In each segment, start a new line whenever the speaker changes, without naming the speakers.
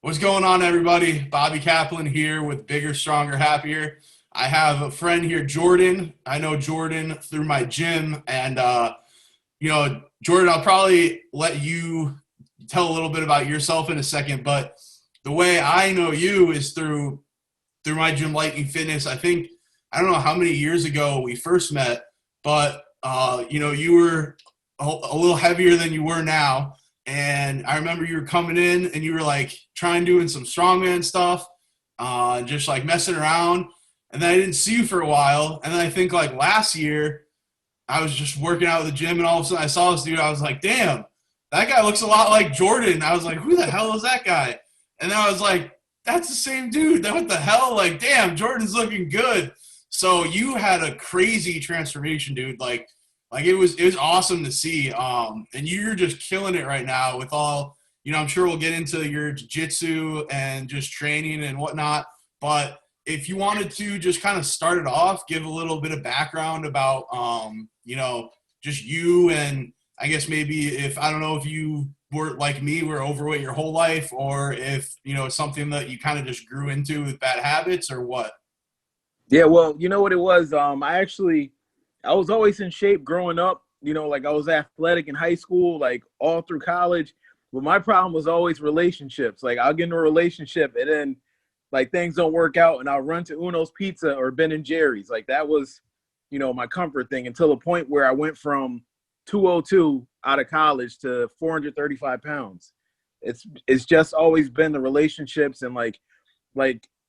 What's going on, everybody? Bobby Kaplan here with Bigger, Stronger, Happier. I have a friend here, Jordan. I know Jordan through my gym, and Jordan, I'll probably let you tell a little bit about yourself in a second. But the way I know you is through my gym, Lightning Fitness. I don't know how many years ago we first met, but you were a little heavier than you were now. And I remember you were coming in and you were like trying doing some strongman stuff, just like messing around. And then I didn't see you for a while. And then I think like last year, I was just working out at the gym and all of a sudden I saw this dude. I was like, damn, that guy looks a lot like Jordan. I was like, who the hell is that guy? And then I was like, that's the same dude. What the hell? Like, damn, Jordan's looking good. So you had a crazy transformation, dude. Like it was awesome to see. And you're just killing it right now with all, I'm sure we'll get into your jiu-jitsu and just training and whatnot. But if you wanted to just kind of start it off, give a little bit of background about, just you, and I guess maybe if, I don't know if you were like me, were overweight your whole life, or if, it's something that you kind of just grew into with bad habits or what.
Yeah, well, you know what it was? I was always in shape growing up. Like I was athletic in high school, like all through college. But my problem was always relationships. Like I'll get into a relationship and then like things don't work out and I'll run to Uno's Pizza or Ben and Jerry's. Like that was, my comfort thing until the point where I went from 202 out of college to 435 pounds. It's just always been the relationships and like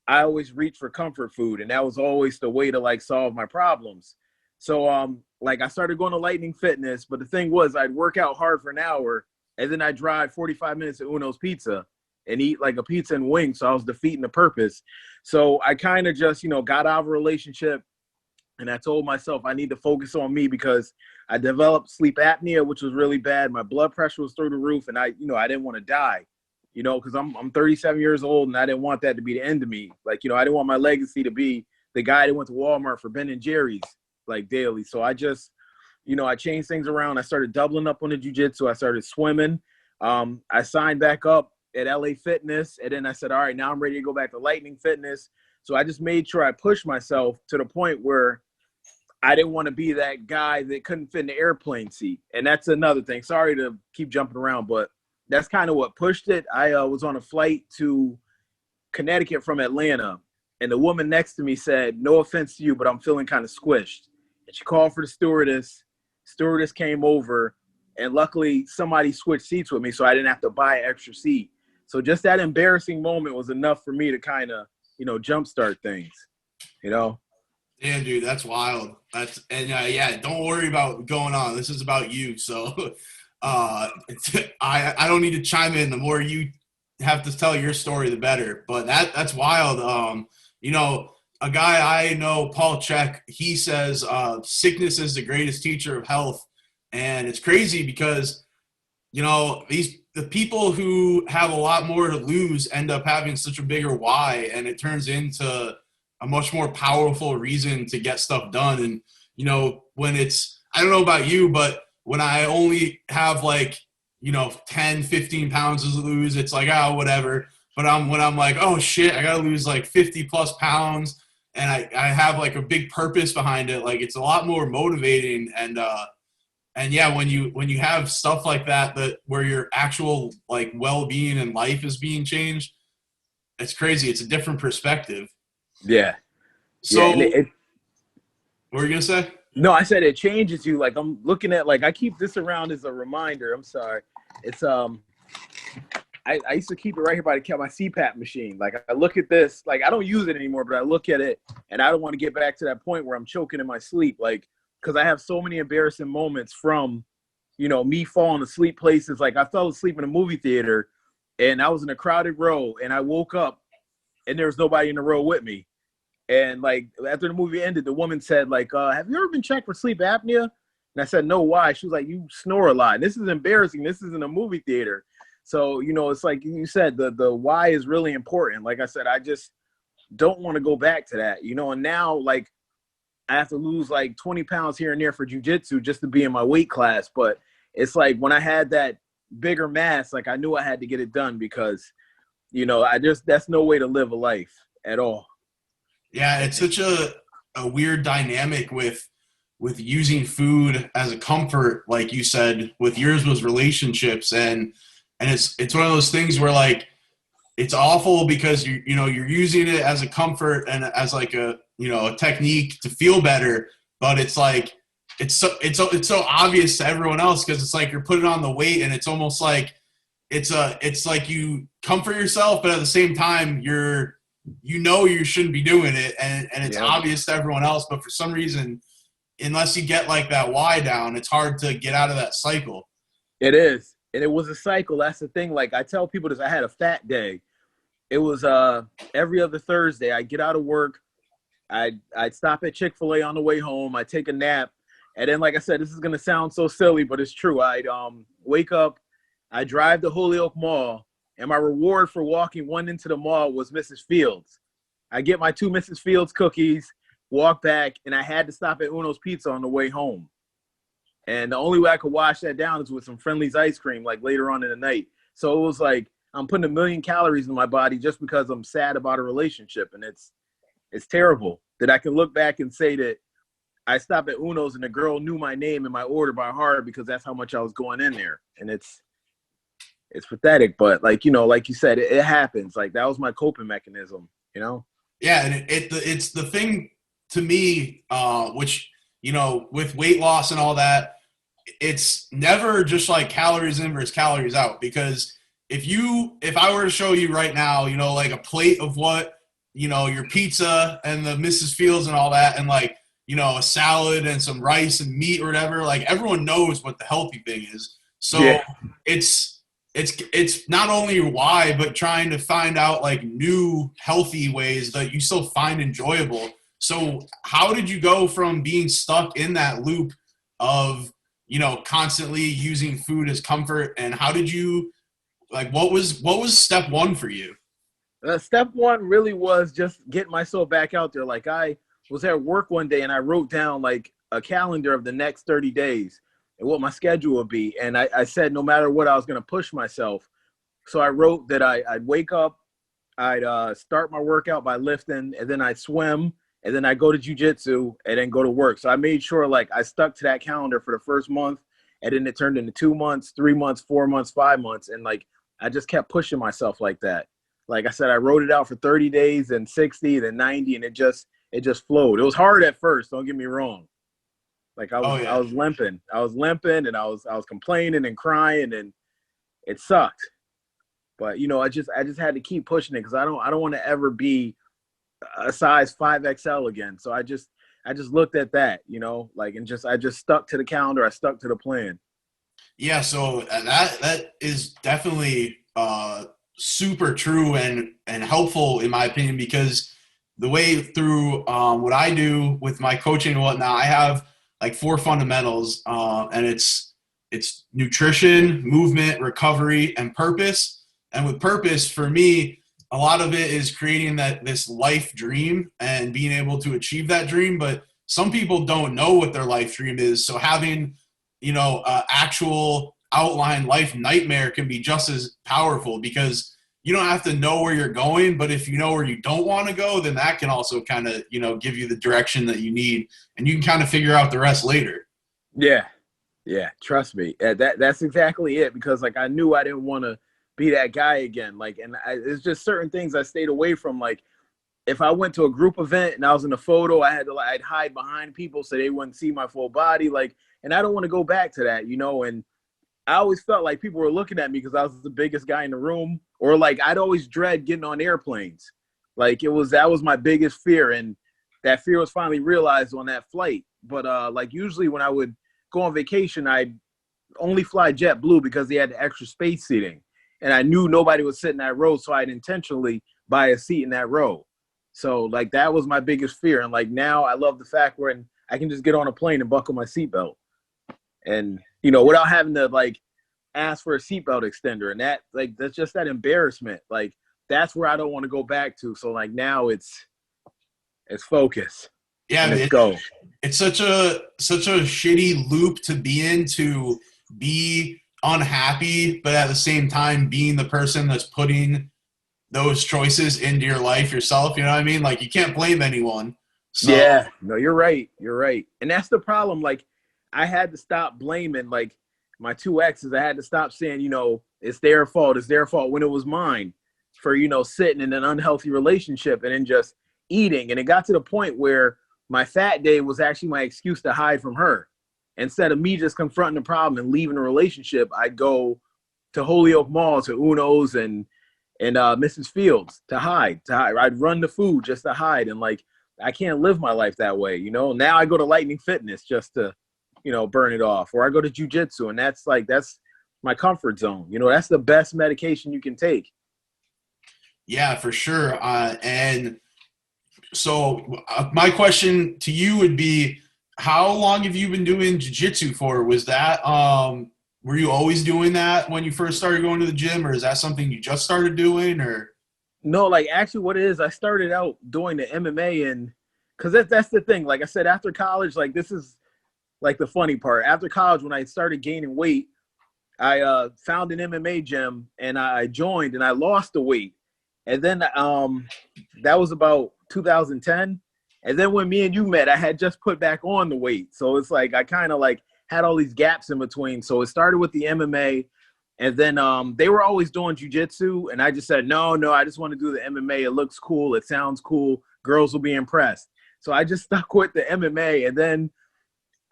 I always reach for comfort food, and that was always the way to like solve my problems. So like I started going to Lightning Fitness, but the thing was I'd work out hard for an hour and then I'd drive 45 minutes to Uno's Pizza and eat like a pizza and wings. So I was defeating the purpose. So I kind of just, got out of a relationship, and I told myself I need to focus on me because I developed sleep apnea, which was really bad. My blood pressure was through the roof, and I didn't want to die. Because I'm 37 years old and I didn't want that to be the end of me. Like, I didn't want my legacy to be the guy that went to Walmart for Ben and Jerry's like daily. So I just, I changed things around. I started doubling up on the jiu-jitsu. I started swimming. I signed back up at LA Fitness. And then I said, all right, now I'm ready to go back to Lightning Fitness. So I just made sure I pushed myself to the point where I didn't want to be that guy that couldn't fit in the airplane seat. And that's another thing. Sorry to keep jumping around, but that's kind of what pushed it. I was on a flight to Connecticut from Atlanta, and the woman next to me said, no offense to you, but I'm feeling kind of squished. And she called for the stewardess. Stewardess came over, and luckily somebody switched seats with me, so I didn't have to buy an extra seat. So just that embarrassing moment was enough for me to kind of, jumpstart things,
Damn, dude, that's wild. Yeah, don't worry about going on. This is about you. So I don't need to chime in. The more you have to tell your story, the better. But that's wild. A guy I know, Paul Chek, he says sickness is the greatest teacher of health, and it's crazy because the people who have a lot more to lose end up having such a bigger why, and it turns into a much more powerful reason to get stuff done. And when it's, I don't know about you, but when I only have like, 10, 15 pounds to lose, it's like, oh, whatever. But when I'm like, oh shit, I got to lose like 50 plus pounds and I have like a big purpose behind it. Like it's a lot more motivating. And yeah, when you have stuff like that where your actual like well-being and life is being changed, it's crazy. It's a different perspective.
Yeah.
So
yeah.
what were you going to say?
No, I said it changes you. Like I'm looking at, like I keep this around as a reminder. I'm sorry. It's I used to keep it right here by my CPAP machine. Like I look at this, like I don't use it anymore, but I look at it and I don't want to get back to that point where I'm choking in my sleep. Like, cause I have so many embarrassing moments from, me falling asleep places. Like I fell asleep in a movie theater and I was in a crowded row and I woke up and there was nobody in the row with me. And like after the movie ended, the woman said, like, have you ever been checked for sleep apnea? And I said, no, why? She was like, you snore a lot. And this is embarrassing. This isn't a movie theater. So, it's like you said, the why is really important. Like I said, I just don't want to go back to that, and now like I have to lose like 20 pounds here and there for jujitsu just to be in my weight class. But it's like when I had that bigger mass, like I knew I had to get it done because You know, that's no way to live a life at all.
Yeah, it's such a weird dynamic with using food as a comfort, like you said, with yours was relationships, and it's one of those things where like it's awful because you're using it as a comfort and as like a a technique to feel better, but it's like it's so obvious to everyone else because it's like you're putting on the weight and it's almost like it's like you comfort yourself, but at the same time you shouldn't be doing it, and it's
Yeah,
obvious to everyone else, but for some reason, unless you get like that why down, it's hard to get out of that cycle.
it is. And it was a cycle. That's the thing. Like I tell people this, I had a fat day. It was every other Thursday. I get out of work, I'd stop at Chick-fil-A on the way home, I take a nap, and then like I said, this is gonna sound so silly, but it's true. I'd wake up, I drive to Holyoke Mall, and my reward for walking one into the mall was Mrs. Fields. I get my two Mrs. Fields cookies, walk back, and I had to stop at Uno's Pizza on the way home. And the only way I could wash that down is with some Friendly's ice cream, like later on in the night. So it was like I'm putting 1,000,000 calories in my body just because I'm sad about a relationship, and it's terrible that I can look back and say that I stopped at Uno's and the girl knew my name and my order by heart because that's how much I was going in there, and it's pathetic. But like like you said, it happens. Like that was my coping mechanism,
Yeah, and it's the thing to me, which with weight loss and all that, it's never just like calories in versus calories out. Because if I were to show you right now, like a plate of what your pizza and the Mrs. Fields and all that, and like a salad and some rice and meat or whatever, like everyone knows what the healthy thing is. So
Yeah.
it's not only why, but trying to find out like new healthy ways that you still find enjoyable. So how did you go from being stuck in that loop of, constantly using food as comfort, and how did you, like, what was step one for you?
Step one really was just getting myself back out there. Like I was at work one day and I wrote down like a calendar of the next 30 days and what my schedule would be. And I said, no matter what, I was going to push myself. So I wrote that I'd wake up, I'd start my workout by lifting, and then I'd swim, and then I'd go to jujitsu, and then go to work. So I made sure like I stuck to that calendar for the first month, and then it turned into 2 months, 3 months, 4 months, 5 months. And like, I just kept pushing myself like that. Like I said, I wrote it out for 30 days, then 60, then 90, and it just flowed. It was hard at first, don't get me wrong. Like I was limping, and I was complaining and crying, and it sucked. But I just had to keep pushing it because I don't want to ever be a size 5XL again. So I just looked at that, like, and I just stuck to the calendar. I stuck to the plan.
Yeah, so that is definitely super true and helpful in my opinion, because the way through what I do with my coaching and whatnot, I have like 4 fundamentals, and it's nutrition, movement, recovery, and purpose. And with purpose, for me, a lot of it is creating this life dream and being able to achieve that dream. But some people don't know what their life dream is, so having actual outline life nightmare can be just as powerful, because you don't have to know where you're going, but if you know where you don't want to go, then that can also kind of give you the direction that you need, and you can kind of figure out the rest later.
Yeah, trust me, that's exactly it. Because like I knew I didn't want to be that guy again. Like, and it's just certain things I stayed away from. Like if I went to a group event and I was in a photo, I'd hide behind people so they wouldn't see my full body. Like, and I don't want to go back to that, and I always felt like people were looking at me because I was the biggest guy in the room, or like I'd always dread getting on airplanes. Like that was my biggest fear, and that fear was finally realized on that flight. But like usually when I would go on vacation, I'd only fly JetBlue because they had the extra space seating, and I knew nobody would sit in that row, so I'd intentionally buy a seat in that row. So like that was my biggest fear, and like now I love the fact where I can just get on a plane and buckle my seatbelt, and without having to like ask for a seatbelt extender, and that's just that embarrassment. Like that's where I don't want to go back to. So like now it's focus.
Yeah,
let's go.
It's such a shitty loop to be in, to be unhappy, but at the same time being the person that's putting those choices into your life yourself. You know what I mean? Like you can't blame anyone. So
Yeah, no, you're right. You're right. And that's the problem. Like, I had to stop blaming like my two exes. I had to stop saying, it's their fault. It's their fault when it was mine for, sitting in an unhealthy relationship and then just eating. And it got to the point where my fat day was actually my excuse to hide from her. Instead of me just confronting the problem and leaving the relationship, I'd go to Holyoke Mall, to Uno's and Mrs. Fields to hide. I'd run the food just to hide. And like, I can't live my life that way, Now I go to Lightning Fitness just to, burn it off. Or I go to jujitsu, and that's my comfort zone. That's the best medication you can take.
yeah, for sure. And so my question to you would be, how long have you been doing jiu-jitsu for? Was that, were you always doing that when you first started going to the gym, or is that something you just started doing, or?
No, like actually what it is, I started out doing the MMA, and because that's the thing. Like I said, after college, like this is like the funny part. After college, when I started gaining weight, I found an MMA gym and I joined and I lost the weight. And then that was about 2010. And then when me and you met, I had just put back on the weight. So it's like I kind of like had all these gaps in between. So it started with the MMA. And then they were always doing jujitsu, and I just said, no, I just want to do the MMA. It looks cool. It sounds cool. Girls will be impressed. So I just stuck with the MMA. And then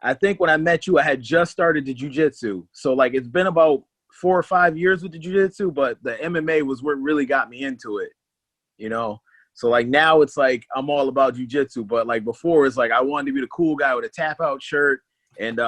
I think when I met you, I had just started the jujitsu. So like it's been about 4 or 5 years with the jujitsu, but the MMA was what really got me into it, So like now it's like I'm all about jujitsu, but like before it's like I wanted to be the cool guy with a tap out shirt and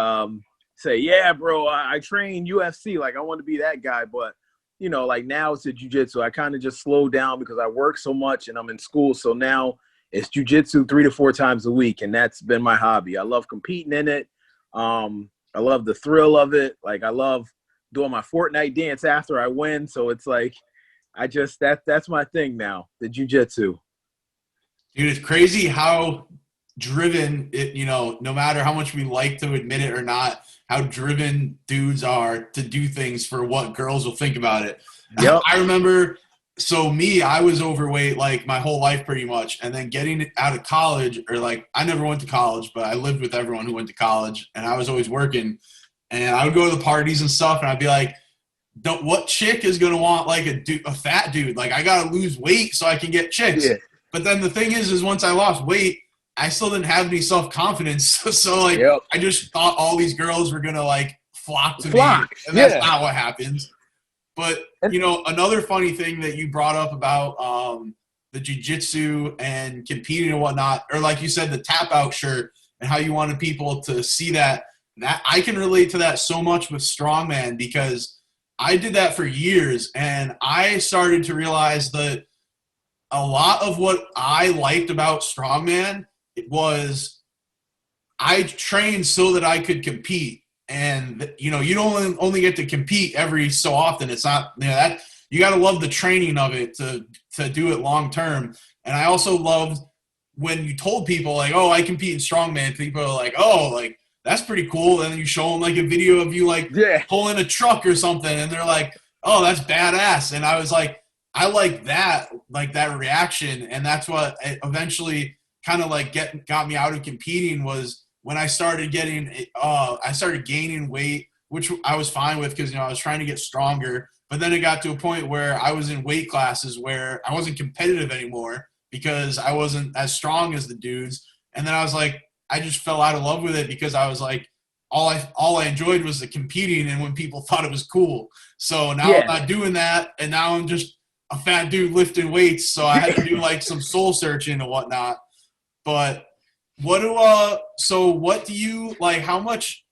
say, yeah, bro, I train UFC. Like, I want to be that guy. But, like now it's a jiu-jitsu. I kind of just slowed down because I work so much and I'm in school. So now it's jiu-jitsu 3 to 4 times a week. And that's been my hobby. I love competing in it. I love the thrill of it. Like, I love doing my Fortnite dance after I win. So it's like, that's my thing now, the jiu-jitsu.
Dude, it's crazy how driven it, no matter how much we like to admit it or not, how driven dudes are to do things for what girls will think about it.
Yep.
I remember, I was overweight like my whole life pretty much. And then getting out of college, or like, I never went to college, but I lived with everyone who went to college and I was always working. And I would go to the parties and stuff and I'd be like, what chick is going to want like a fat dude? Like, I got to lose weight so I can get chicks. Yeah. But then the thing is once I lost weight, I still didn't have any self-confidence. So like, yep. I just thought all these girls were going to like flock to me. And that's not what happens. But, another funny thing that you brought up about the jiu-jitsu and competing and whatnot, or like you said, the tap out shirt and how you wanted people to see that I can relate to that so much with strongman, because I did that for years and I started to realize that a lot of what I liked about strongman was I trained so that I could compete. And, you don't only get to compete every so often. It's not, that you got to love the training of it to do it long term. And I also loved when you told people like, oh, I compete in strongman, people are like, oh, like, that's pretty cool. And then you show them like a video of you like pulling a truck or something. And they're like, oh, that's badass. And I was like, I like that reaction. And that's what eventually kind of like got me out of competing, was when I started gaining weight, which I was fine with because, I was trying to get stronger. But then it got to a point where I was in weight classes where I wasn't competitive anymore because I wasn't as strong as the dudes. And then I was like, I just fell out of love with it because I was like, all I enjoyed was the competing and when people thought it was cool. So now I'm not doing that. And now I'm just a fat dude lifting weights. So I had to do like some soul searching and whatnot. But what do you like, how much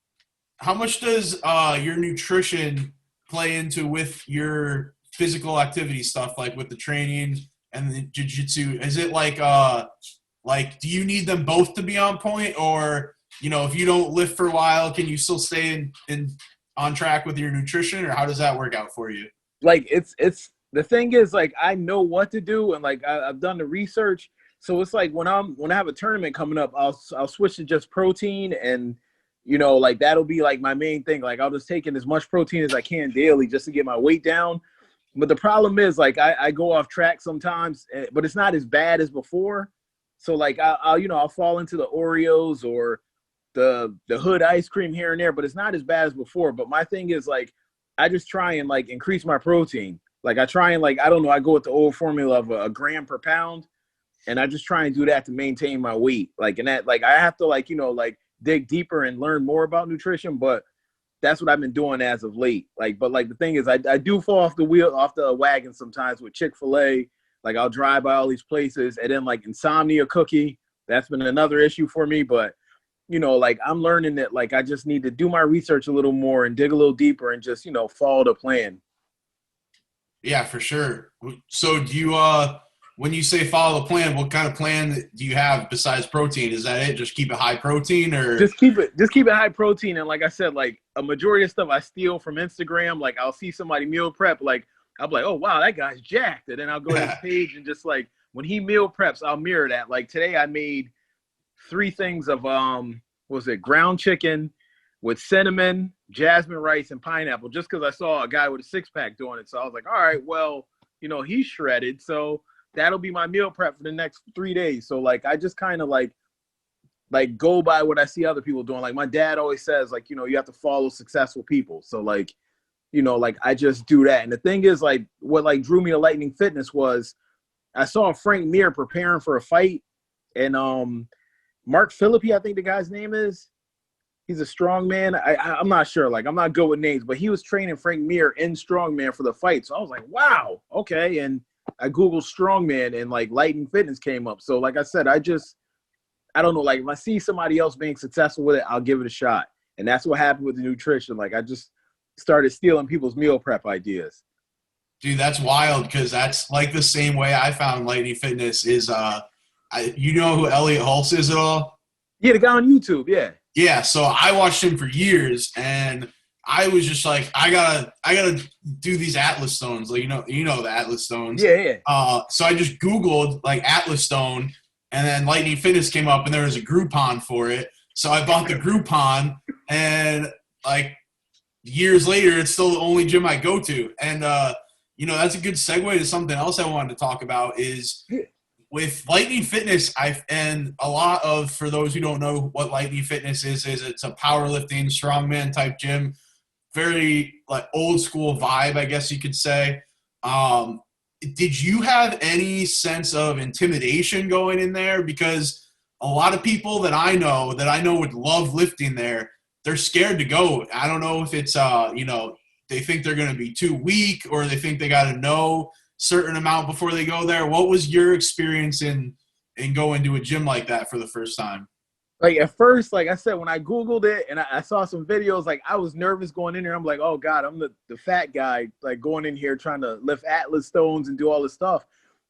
does your nutrition play into with your physical activity stuff, like with the training and the jiu-jitsu? Is it like do you need them both to be on point, or if you don't lift for a while, can you still stay in on track with your nutrition, or how does that work out for you?
Like it's the thing is, like, I know what to do, and like I've done the research. So it's like when I have a tournament coming up, I'll switch to just protein, and like that'll be like my main thing. Like I'll just take in as much protein as I can daily just to get my weight down. But the problem is, like, I go off track sometimes, but it's not as bad as before. So like I'll fall into the Oreos or the hood ice cream here and there, but it's not as bad as before. But my thing is, like, I just try and like increase my protein. Like I try and, like, I don't know, I go with the old formula of a gram per pound, and I just try and do that to maintain my weight. Like, and that, like, I have to, like, like dig deeper and learn more about nutrition, but that's what I've been doing as of late. Like, but like the thing is, I do fall off the wagon sometimes with Chick-fil-A. Like I'll drive by all these places, and then like insomnia cookie, that's been another issue for me. But like I'm learning that, like, I just need to do my research a little more and dig a little deeper and just, follow the plan.
Yeah, for sure. So do you, when you say follow the plan, what kind of plan do you have besides protein? Is that it? Just keep it high protein, or
just keep it high protein. And like I said, like a majority of stuff I steal from Instagram. Like I'll see somebody meal prep, like I'll be like, oh wow, that guy's jacked. And then I'll go to his page and just, like, when he meal preps, I'll mirror that. Like today I made 3 things of ground chicken with cinnamon, jasmine rice, and pineapple, just because I saw a guy with a 6-pack doing it. So I was like, all right, well, he's shredded, so that'll be my meal prep for the next 3 days. So like I just kind of like go by what I see other people doing. Like my dad always says, like, you have to follow successful people. So like, like I just do that. And the thing is, like, what like drew me to Lightning Fitness was I saw Frank Mir preparing for a fight, and Mark Philippi, I think the guy's name is. He's a strongman. I'm not sure. Like, I'm not good with names, but he was training Frank Mir in strongman for the fight. So I was like, wow, okay. And I Googled strongman, and like Lightning Fitness came up. So like I said, I don't know. Like if I see somebody else being successful with it, I'll give it a shot. And that's what happened with the nutrition. Like I just started stealing people's meal prep ideas.
Dude, that's wild, because that's like the same way I found Lightning Fitness is, you know who Elliot Hulse is at all?
Yeah, the guy on YouTube, yeah.
Yeah, so I watched him for years, and I was just like, I gotta do these Atlas stones. Like, you know the Atlas stones.
Yeah.
So I just Googled like Atlas stone, and then Lightning Fitness came up, and there was a Groupon for it. So I bought the Groupon, and like years later, it's still the only gym I go to. And that's a good segue to something else I wanted to talk about is with Lightning Fitness. And a lot of, for those who don't know what Lightning Fitness is it's a powerlifting strongman type gym, very like old school vibe, I guess you could say. Did you have any sense of intimidation going in there? Because a lot of people that I know would love lifting there, they're scared to go. I don't know if it's they think they're going to be too weak, or they think they got to know certain amount before they go there. What was your experience in going to a gym like that for the first time?
Like at first, like I said, when I Googled it and I saw some videos, like I was nervous going in there. I'm like, oh God, I'm the fat guy, like going in here trying to lift Atlas stones and do all this stuff.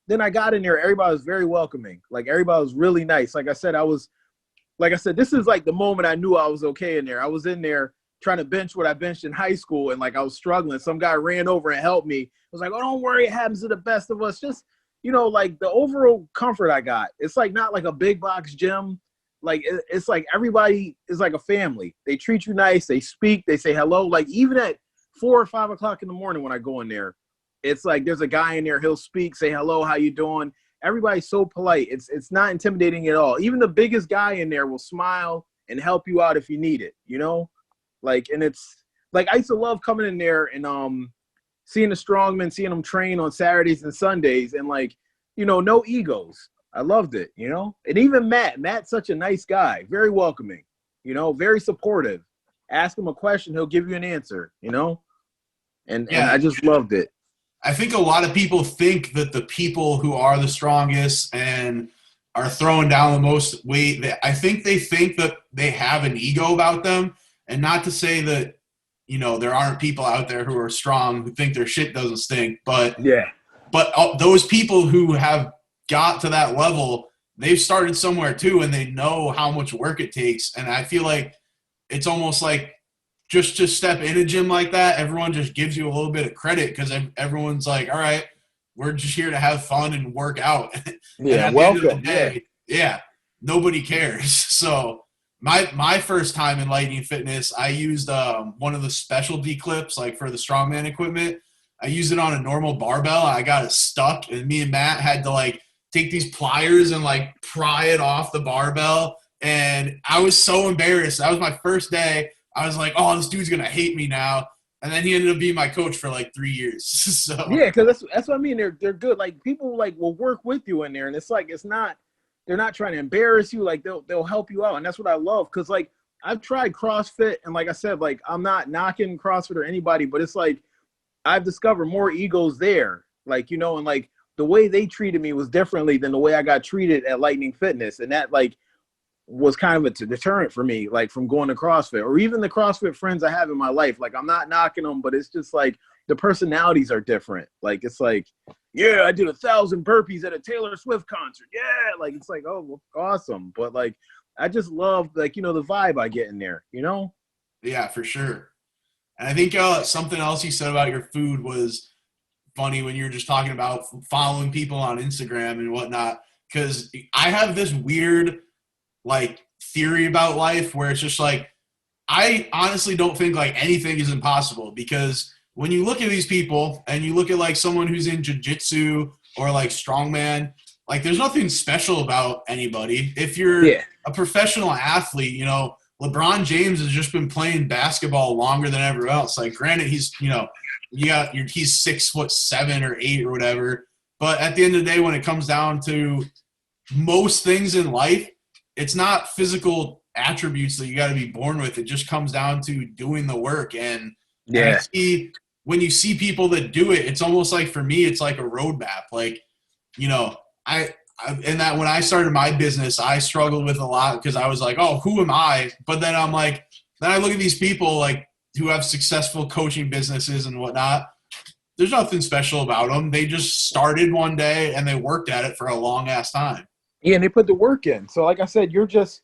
Then I got in there, everybody was very welcoming. Like everybody was really nice. Like I said, this is like the moment I knew I was okay in there. I was in there trying to bench what I benched in high school, and like I was struggling. Some guy ran over and helped me. I was like, oh, don't worry, it happens to the best of us. Just, like the overall comfort I got. It's like not like a big box gym. Like it's like everybody is like a family. They treat you nice. They speak. They say hello. Like even at 4 or 5 o'clock in the morning when I go in there, it's like there's a guy in there. He'll speak, say hello, how you doing? Everybody's so polite. It's not intimidating at all. Even the biggest guy in there will smile and help you out if you need it. Like, and it's like I used to love coming in there and seeing the strongmen, seeing them train on Saturdays and Sundays, and like, no egos. I loved it, And even Matt's such a nice guy, very welcoming, very supportive. Ask him a question, he'll give you an answer, and I just loved it.
I think a lot of people think that the people who are the strongest and are throwing down the most weight, I think they think that they have an ego about them. And not to say that, there aren't people out there who are strong who think their shit doesn't stink, but
yeah.
But those people who have got to that level, they've started somewhere too, and they know how much work it takes. And I feel like it's almost like just to step in a gym like that, everyone just gives you a little bit of credit because everyone's like, all right, we're just here to have fun and work out.
Yeah, welcome.
Yeah, nobody cares. So my first time in Lightning Fitness, I used one of the specialty clips, like for the strongman equipment. I used it on a normal barbell. I got it stuck, and me and Matt had to like take these pliers and like pry it off the barbell. And I was so embarrassed. That was my first day. I was like, oh, this dude's gonna hate me now. And then he ended up being my coach for like 3 years. So
Yeah, because that's what I mean. They're good. Like people like will work with you in there, and it's like it's not they're not trying to embarrass you. Like they'll help you out, and that's what I love. Because like I've tried CrossFit, and like I said, like I'm not knocking CrossFit or anybody, but it's like I've discovered more egos there. Like and like the way they treated me was differently than the way I got treated at Lightning Fitness, and that like was kind of a deterrent for me, like from going to CrossFit or even the CrossFit friends I have in my life. Like I'm not knocking them, but it's just like the personalities are different. Like it's like, yeah, I did 1,000 burpees at a Taylor Swift concert. Yeah, like it's like, oh, well, awesome. But like I just love like the vibe I get in there.
yeah, for sure. And I think something else you said about your food was funny when you were just talking about following people on Instagram and whatnot. Because I have this weird like theory about life where it's just like I honestly don't think like anything is impossible, because when you look at these people and you look at like someone who's in jiu-jitsu or like strongman, like there's nothing special about anybody. If you're
Yeah,
a professional athlete, LeBron James has just been playing basketball longer than everyone else. Like granted, he's he's 6'7" or 8" or whatever, but at the end of the day, when it comes down to most things in life, it's not physical attributes that you got to be born with. It just comes down to doing the work. And I
yeah,
see when you see people that do it, it's almost like for me, it's like a roadmap. Like, and that when I started my business, I struggled with a lot because I was like, oh, who am I? But then I'm like, then I look at these people like who have successful coaching businesses and whatnot. There's nothing special about them. They just started one day and they worked at it for a long ass time.
yeah. And they put the work in. So like I said, you're just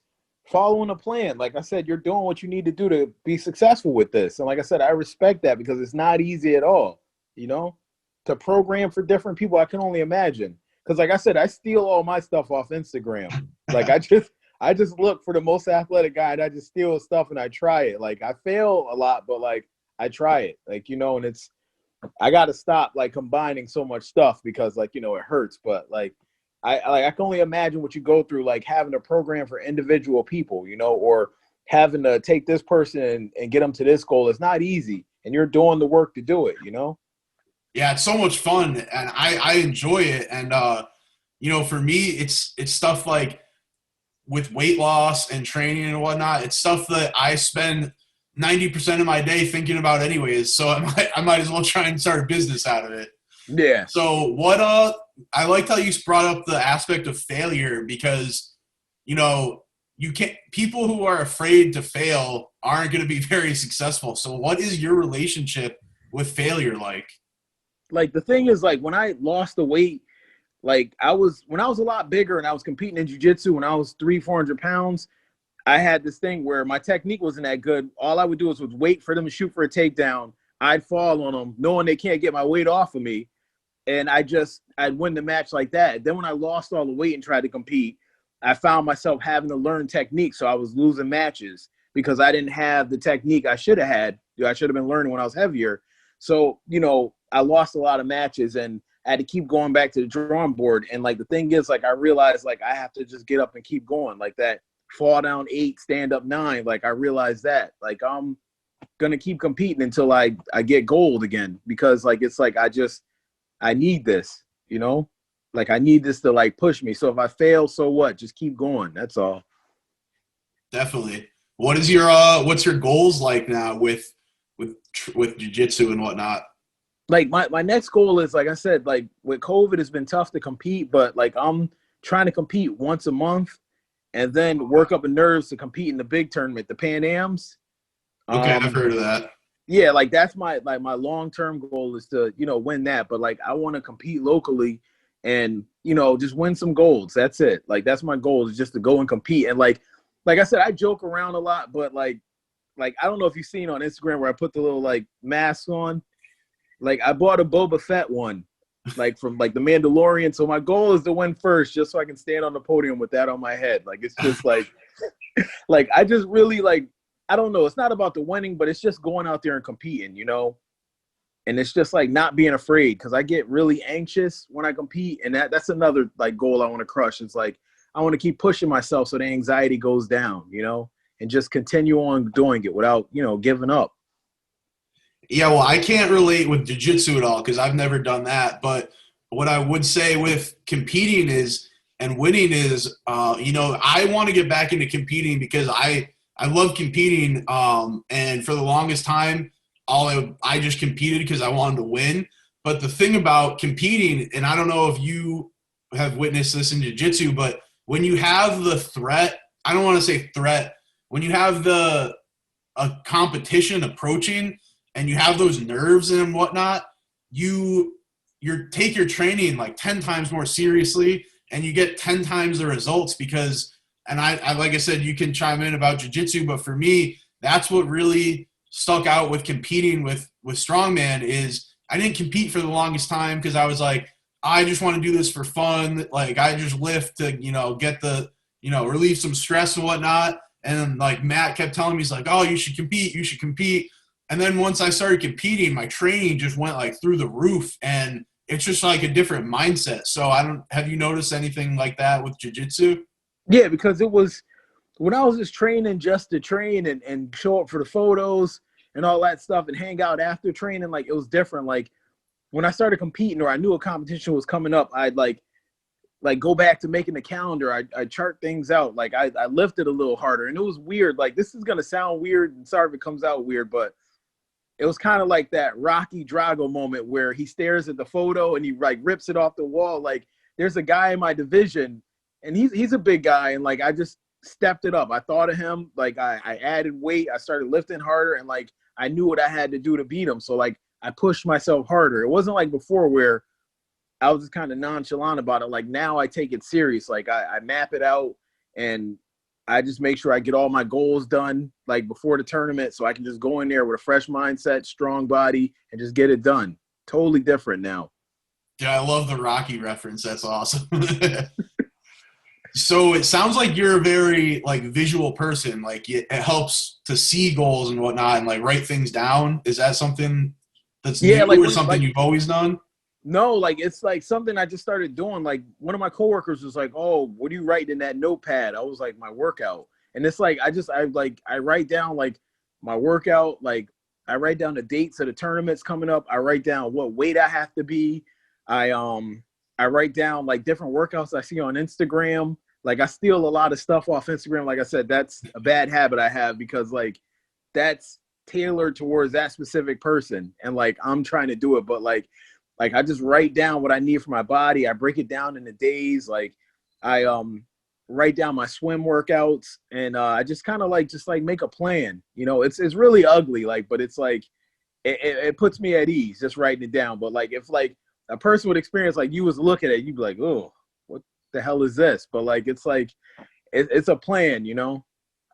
following a plan. Like I said, you're doing what you need to do to be successful with this. And like I said, I respect that because it's not easy at all, to program for different people. I can only imagine. Because like I said, I steal all my stuff off Instagram. Like I just look for the most athletic guy and I just steal his stuff and I try it. Like I fail a lot, but like I try it. Like, and I got to stop like combining so much stuff because like, it hurts. But like, I can only imagine what you go through, like having a program for individual people, or having to take this person and get them to this goal. It's not easy, and you're doing the work to do it.
Yeah, it's so much fun, and I enjoy it. And for me, it's stuff like with weight loss and training and whatnot. It's stuff that I spend 90% of my day thinking about anyways. So I might as well try and start a business out of it.
Yeah.
So what I liked how you brought up the aspect of failure, because you can't, people who are afraid to fail aren't going to be very successful. So what is your relationship with failure like?
Like the thing is, like when I lost the weight, like when I was a lot bigger and I was competing in jiu-jitsu when I was 400 pounds, I had this thing where my technique wasn't that good. All I would do was wait for them to shoot for a takedown. I'd fall on them knowing they can't get my weight off of me. And I'd win the match like that. Then when I lost all the weight and tried to compete, I found myself having to learn technique. So I was losing matches because I didn't have the technique I should have had. I should have been learning when I was heavier. So, I lost a lot of matches and I had to keep going back to the drawing board. And like, the thing is, like, I realized like I have to just get up and keep going, like that fall down 8, stand up 9. Like I realized that like, I'm going to keep competing until I get gold again, because like, it's like, I need this, like I need this to like push me. So if I fail, so what? Just keep going. That's all.
Definitely. What is your what's your goals like now with jiu-jitsu and whatnot?
Like my next goal is, like I said, like with COVID, it's been tough to compete, but like I'm trying to compete once a month and then work up the nerves to compete in the big tournament, the Pan Ams.
Okay, I've heard of that.
Yeah, like that's my long-term goal is to, win that. But like I want to compete locally and, just win some golds. That's it. Like that's my goal, is just to go and compete. And like I said, I joke around a lot, but like I don't know if you've seen on Instagram where I put the little like mask on. Like I bought a Boba Fett one, like from like the Mandalorian. So my goal is to win first, just so I can stand on the podium with that on my head. Like it's just like like I just really like, I don't know. It's not about the winning, but it's just going out there and competing, and it's just like not being afraid, because I get really anxious when I compete, and that's another like goal I want to crush. It's like I want to keep pushing myself so the anxiety goes down, and just continue on doing it without giving up.
Yeah, well, I can't relate with jiu-jitsu at all because I've never done that. But what I would say with competing is and winning is, I want to get back into competing because I love competing. And for the longest time, I just competed because I wanted to win. But the thing about competing, and I don't know if you have witnessed this in jiu-jitsu, but when you have the threat, I don't want to say threat, when you have a competition approaching and you have those nerves and whatnot, you take your training like 10 times more seriously and you get 10 times the results because, and I like I said, you can chime in about jiu-jitsu, but for me, that's what really stuck out with competing with strongman is I didn't compete for the longest time because I was like, I just want to do this for fun. Like I just lift to, get the, relieve some stress and whatnot. And then like Matt kept telling me, he's like, oh, you should compete. You should compete. And then once I started competing, my training just went like through the roof and it's just like a different mindset. So have you noticed anything like that with jiu-jitsu?
Yeah, because it was when I was just training just to train and show up for the photos and all that stuff and hang out after training, like it was different. Like when I started competing or I knew a competition was coming up, I'd like go back to making the calendar. I chart things out. Like I lifted a little harder and it was weird. Like this is going to sound weird and sorry if it comes out weird, but it was kind of like that Rocky Drago moment where he stares at the photo and he like rips it off the wall. Like there's a guy in my division and he's a big guy. And like, I just stepped it up. I thought of him. Like I added weight. I started lifting harder and like, I knew what I had to do to beat him. So like I pushed myself harder. It wasn't like before where I was just kind of nonchalant about it. Like now I take it serious. Like I map it out and I just make sure I get all my goals done like before the tournament so I can just go in there with a fresh mindset, strong body, and just get it done. Totally different now.
Yeah, I love the Rocky reference. That's awesome. So it sounds like you're a very like visual person. Like it helps to see goals and whatnot and like write things down. Is that something that's new or something you've always done?
No, like it's like something I just started doing. Like one of my coworkers was like, "Oh, what are you writing in that notepad?" I was like, "My workout." And it's like I write down like my workout. Like I write down the dates of the tournaments coming up. I write down what weight I have to be. I write down like different workouts I see on Instagram. Like I steal a lot of stuff off Instagram. Like I said, that's a bad habit I have because like that's tailored towards that specific person. And like I'm trying to do it, but like I just write down what I need for my body. I break it down into days. Like I write down my swim workouts and I just kind of like make a plan. It's really ugly, like, but it's like it puts me at ease just writing it down. But like if like a person would experience like you was looking at it, you'd be like, oh, what the hell is this? But like it's like it's a plan,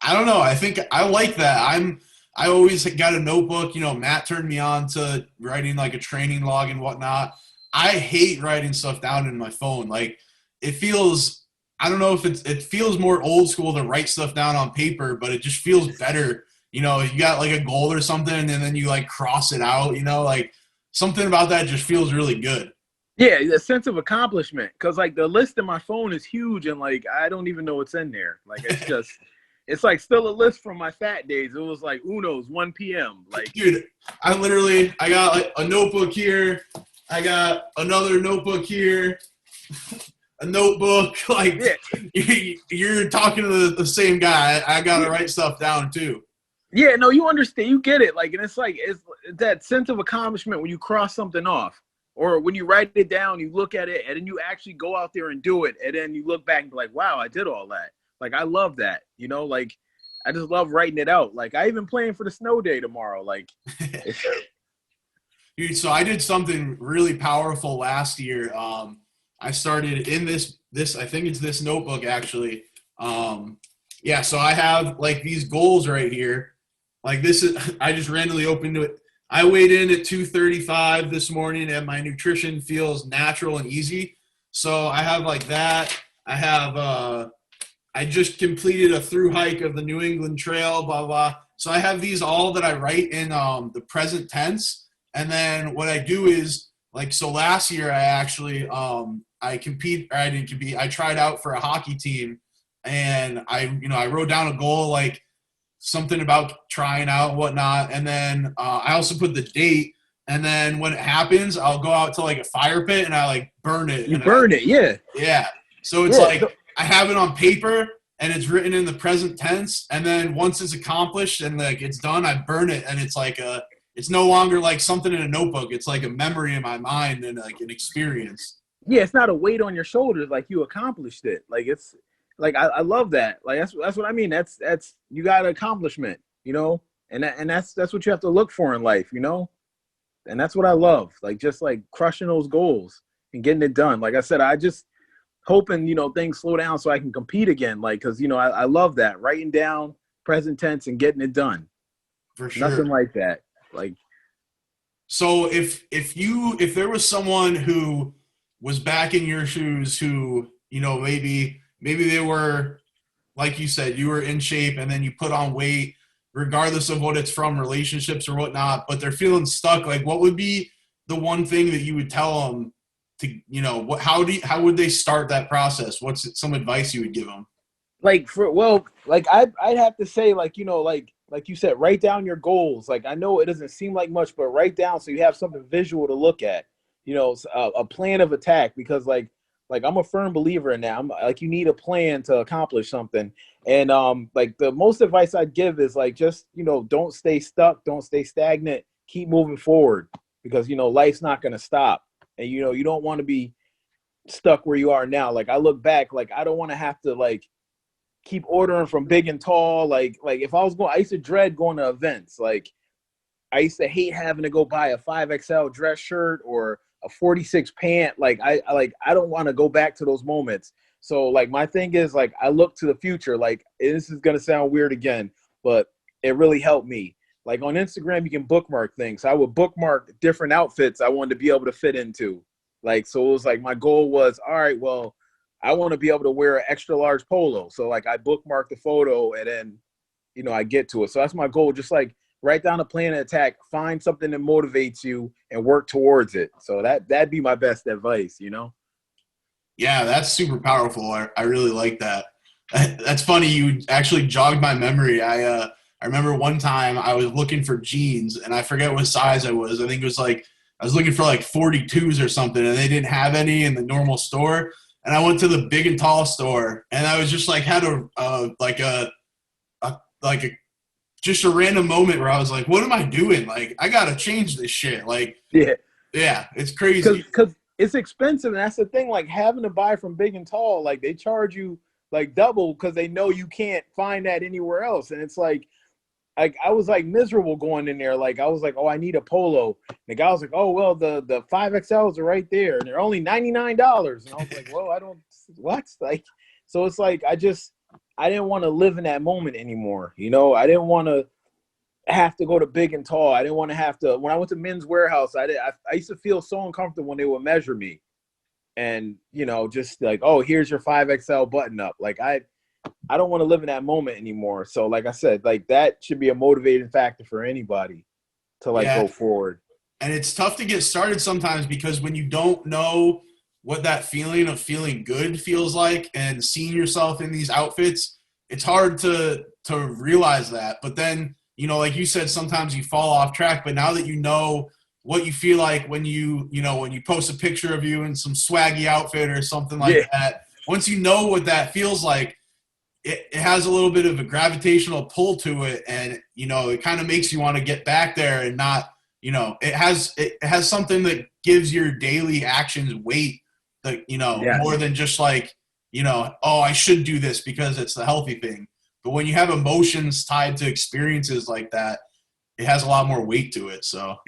I don't know. I think I like that. I always got a notebook. Matt turned me on to writing like a training log and whatnot. I hate writing stuff down in my phone. Like it feels, I don't know if it feels more old school to write stuff down on paper, but it just feels better. You got like a goal or something and then you like cross it out, like something about that just feels really good.
Yeah, a sense of accomplishment. Cause like the list in my phone is huge and like I don't even know what's in there. Like it's just it's like still a list from my fat days. It was like Uno's 1 p.m. Like,
dude, I got like a notebook here. I got another notebook here. A notebook. Like, yeah. You're talking to the same guy. I got to write stuff down too.
Yeah, no, you understand. You get it. Like, and it's like it's that sense of accomplishment when you cross something off. Or when you write it down, you look at it, and then you actually go out there and do it. And then you look back and be like, wow, I did all that. Like, I love that, like, I just love writing it out. Like, I even plan for the snow day tomorrow. Like,
dude, so I did something really powerful last year. I started in this, I think it's this notebook actually. Yeah, so I have like these goals right here. Like this is, I just randomly opened it. I weighed in at 235 this morning and my nutrition feels natural and easy. So I have like that. I have, I just completed a through hike of the New England Trail, blah, blah. So I have these all that I write in the present tense. And then what I do is like, so last year I actually I didn't compete. I tried out for a hockey team, and I wrote down a goal, like something about trying out and whatnot. And then I also put the date. And then when it happens, I'll go out to like a fire pit and I like burn it.
You burn it, yeah.
Yeah. So it's like I have it on paper and it's written in the present tense. And then once it's accomplished and like it's done, I burn it. And it's like it's no longer like something in a notebook. It's like a memory in my mind and like an experience.
Yeah, it's not a weight on your shoulders. Like you accomplished it. Like it's like I love that. Like that's what I mean. That's you got an accomplishment, you know, and that's what you have to look for in life, you know. And that's what I love. Like just like crushing those goals and getting it done. Like I said, I just hoping, you know, things slow down so I can compete again. Like, cause you know, I love that, writing down present tense and getting it done.
For sure.
Nothing like that. Like,
so if there was someone who was back in your shoes, who, you know, maybe they were, like you said, you were in shape and then you put on weight, regardless of what it's from, relationships or whatnot, but they're feeling stuck, like what would be the one thing that you would tell them to, you know, how would they start that process? What's some advice you would give them?
like I'd have to say, like, you know, like you said, write down your goals. Like, I know it doesn't seem like much, but write down so you have something visual to look at, you know, a plan of attack, because like I'm a firm believer in that. I'm like, you need a plan to accomplish something. And like the most advice I'd give is like, just, you know, don't stay stuck, don't stay stagnant, keep moving forward, because, you know, life's not going to stop. And, you know, you don't want to be stuck where you are now. Like I look back, like I don't want to have to like keep ordering from big and tall. Like if I used to dread going to events. Like I used to hate having to go buy a 5XL dress shirt or a 46 pant. Like I don't want to go back to those moments. So like my thing is, like, I look to the future. Like, this is going to sound weird again, but it really helped me. Like on Instagram, you can bookmark things. So I would bookmark different outfits I wanted to be able to fit into. Like, so it was like, my goal was, all right, well, I want to be able to wear an extra large polo. So like I bookmark the photo and then, you know, I get to it. So that's my goal. Just like write down a plan of attack, find something that motivates you and work towards it. So that'd be my best advice, you know?
Yeah, that's super powerful. I really like that. That's funny. You actually jogged my memory. I remember one time I was looking for jeans and I forget what size I was. I think it was like, I was looking for like 42s or something and they didn't have any in the normal store. And I went to the big and tall store and I was just like, had just a random moment where I was like, what am I doing? Like, I got to change this shit. Like, yeah, it's crazy.
Because it's expensive. And that's the thing, like having to buy from big and tall, like they charge you like double because they know you can't find that anywhere else. And it's like I was like miserable going in there. Like I was like, oh, I need a polo. And the guy was like, oh, well, the 5XLs are right there and they're only $99. And I was like, well, I don't, what? Like, so it's like, I didn't want to live in that moment anymore. You know, I didn't want to have to go to big and tall. I didn't want to have to, when I went to Men's Warehouse, I used to feel so uncomfortable when they would measure me and, you know, just like, oh, here's your 5XL button up. Like I don't want to live in that moment anymore. So like I said, like that should be a motivating factor for anybody to like go forward.
And it's tough to get started sometimes because when you don't know what that feeling of feeling good feels like and seeing yourself in these outfits, it's hard to realize that. But then, you know, like you said, sometimes you fall off track, but now that you know what you feel like when you post a picture of you in some swaggy outfit or something like that, once you know what that feels like, it has a little bit of a gravitational pull to it. And, you know, it kind of makes you want to get back there and not, you know, it has something that gives your daily actions weight, that, you know, more than just like, you know, oh, I should do this because it's the healthy thing. But when you have emotions tied to experiences like that, it has a lot more weight to it. So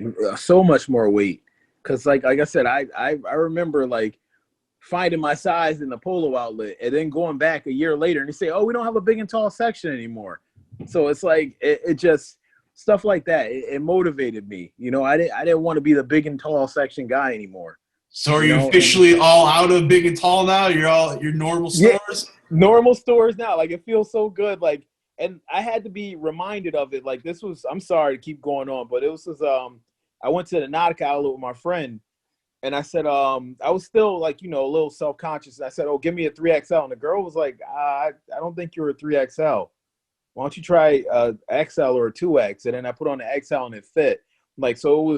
much more weight. Cause like I said, I remember like finding my size in the polo outlet and then going back a year later and they say, oh, we don't have a big and tall section anymore. So it's like, it just stuff like that. It motivated me. You know, I didn't want to be the big and tall section guy anymore.
So are you officially all out of big and tall now? You're all your normal stores?
Yeah, normal stores now. Like it feels so good. Like, and I had to be reminded of it. Like this was, I'm sorry to keep going on, but it was I went to the Nautica outlet with my friend, and I said, I was still like, a little self-conscious. I said, oh, give me a 3XL. And the girl was like, I don't think you're a 3XL. Why don't you try a XL or a 2X? And then I put on the XL and it fit. Like, so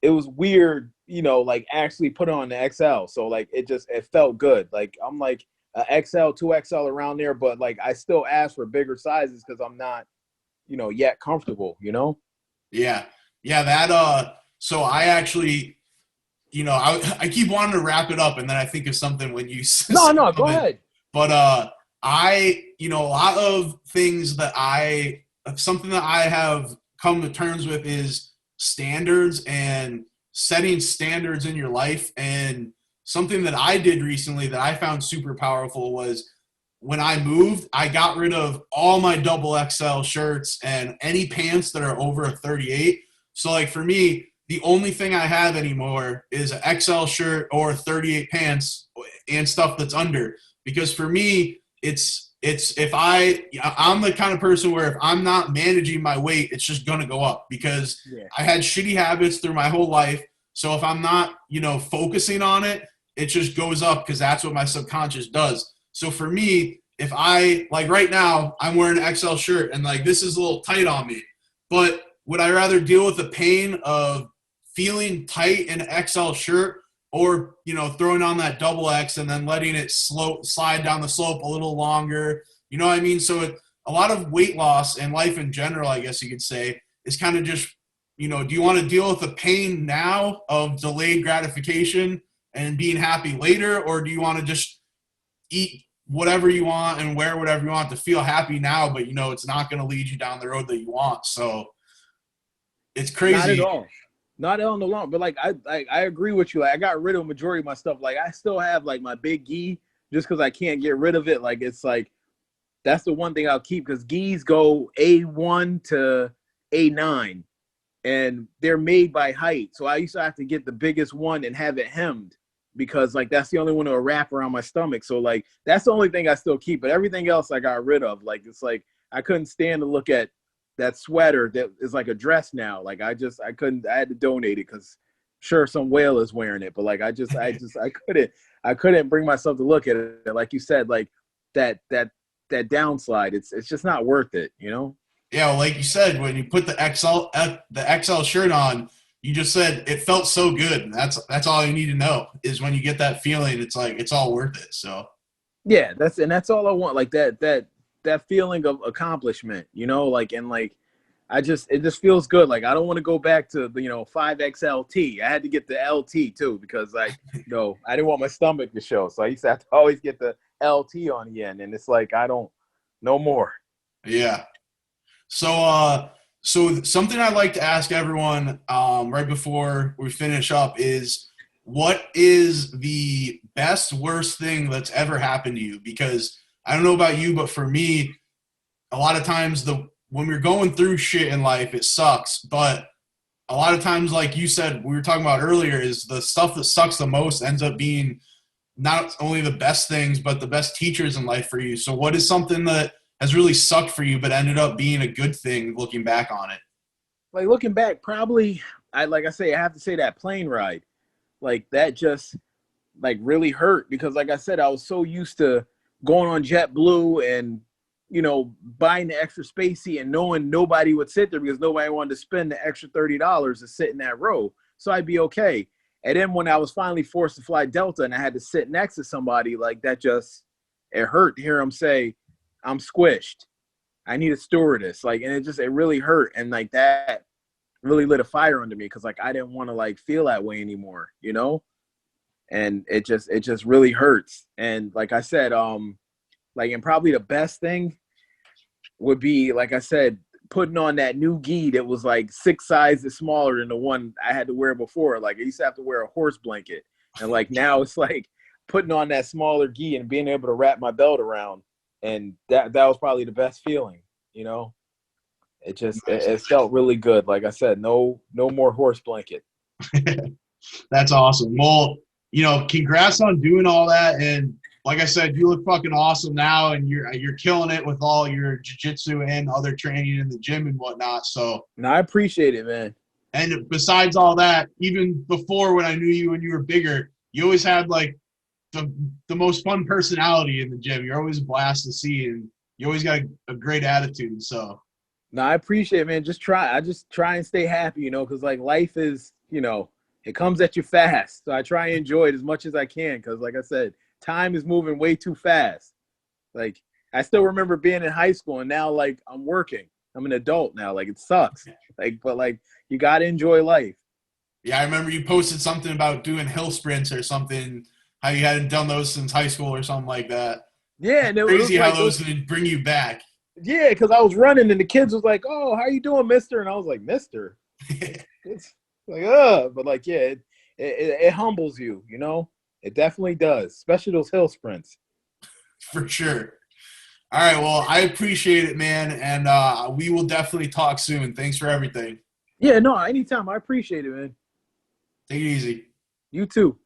it was weird, like actually put on the XL. So like, it felt good. Like, I'm like a XL, 2XL around there, but like, I still ask for bigger sizes because I'm not, yet comfortable,
Yeah. Yeah. So I actually, I keep wanting to wrap it up, and then I think of something when you
No, go ahead.
But a lot of things something that I have come to terms with is standards and setting standards in your life. And something that I did recently that I found super powerful was when I moved, I got rid of all my double XL shirts and any pants that are over a 38. So like for me, the only thing I have anymore is an XL shirt or 38 pants and stuff that's under. Because for me, I'm the kind of person where if I'm not managing my weight, it's just going to go up because I had shitty habits through my whole life. So if I'm not, focusing on it, it just goes up because that's what my subconscious does. So for me, if like right now, I'm wearing an XL shirt and like this is a little tight on me, but would I rather deal with the pain of feeling tight in an XL shirt or, throwing on that double X and then letting it slide down the slope a little longer? You know what I mean? So a lot of weight loss and life in general, I guess you could say, is kind of just, do you want to deal with the pain now of delayed gratification and being happy later? Or do you want to just eat whatever you want and wear whatever you want to feel happy now, but it's not going to lead you down the road that you want? So it's crazy.
Not at all. Not on the long, but like I agree with you. Like I got rid of a majority of my stuff. Like I still have like my big gi just because I can't get rid of it. Like it's like that's the one thing I'll keep because gis go A1 to A9 and they're made by height. So I used to have to get the biggest one and have it hemmed because like that's the only one to wrap around my stomach. So like that's the only thing I still keep. But everything else I got rid of. Like it's like I couldn't stand to look at that sweater that is like a dress now. Like I had to donate it because sure some whale is wearing it, but like I couldn't bring myself to look at it. Like you said, like that downslide, it's just not worth it,
Yeah, well, like you said, when you put the XL shirt on, you just said it felt so good. That's all you need to know is when you get that feeling, it's like it's all worth it. So
yeah, that's all I want. Like that feeling of accomplishment, like, and like, it just feels good. Like, I don't want to go back to the, 5XLT. I had to get the LT too, because like, I didn't want my stomach to show. So I used to have to always get the LT on the end. And it's like, no more.
Yeah. So something I'd like to ask everyone right before we finish up is, what is the best, worst thing that's ever happened to you? Because I don't know about you, but for me, a lot of times when we're going through shit in life, it sucks. But a lot of times, like you said, we were talking about earlier, is the stuff that sucks the most ends up being not only the best things, but the best teachers in life for you. So what is something that has really sucked for you, but ended up being a good thing looking back on it?
Like looking back, probably, I have to say that plane ride. Like that just like really hurt because like I said, I was so used to going on JetBlue and, buying the extra space seat and knowing nobody would sit there because nobody wanted to spend the extra $30 to sit in that row. So I'd be okay. And then when I was finally forced to fly Delta and I had to sit next to somebody, like that it hurt to hear them say, I'm squished. I need a stewardess. Like, and it really hurt. And like that really lit a fire under me because like I didn't want to like feel that way anymore, and it just really hurts. And like I said, like, and probably the best thing would be, like I said, putting on that new gi that was like 6 sizes smaller than the one I had to wear before. Like I used to have to wear a horse blanket, and like now it's like putting on that smaller gi and being able to wrap my belt around, and that was probably the best feeling. It felt really good. Like I said, no more horse blanket.
That's awesome. Well, congrats on doing all that. And like I said, you look fucking awesome now, and you're killing it with all your jiu-jitsu and other training in the gym and whatnot. So
no, I appreciate it, man.
And besides all that, even before when I knew you when you were bigger, you always had like the most fun personality in the gym. You're always a blast to see, and you always got a great attitude. So
No, I appreciate it, man. I just try and stay happy, you know, because like life is, you know, it comes at you fast. So I try and enjoy it as much as I can because, like I said, time is moving way too fast. Like I still remember being in high school, and now like I'm working. I'm an adult now. Like it sucks. Like, but like you got to enjoy life.
yeah, I remember you posted something about doing hill sprints or something. How you hadn't done those since high school or something like that.
Yeah, and it was
Crazy how
like,
those would bring you back.
yeah, because I was running, and the kids was like, "Oh, how you doing, Mister?" And I was like, "Mister." It's like, but like, yeah, it humbles you, you know. It definitely does, especially those hill sprints.
For sure. All right. Well, I appreciate it, man. And we will definitely talk soon. Thanks for everything.
Yeah, no, anytime. I appreciate it, man.
Take it easy.
You too.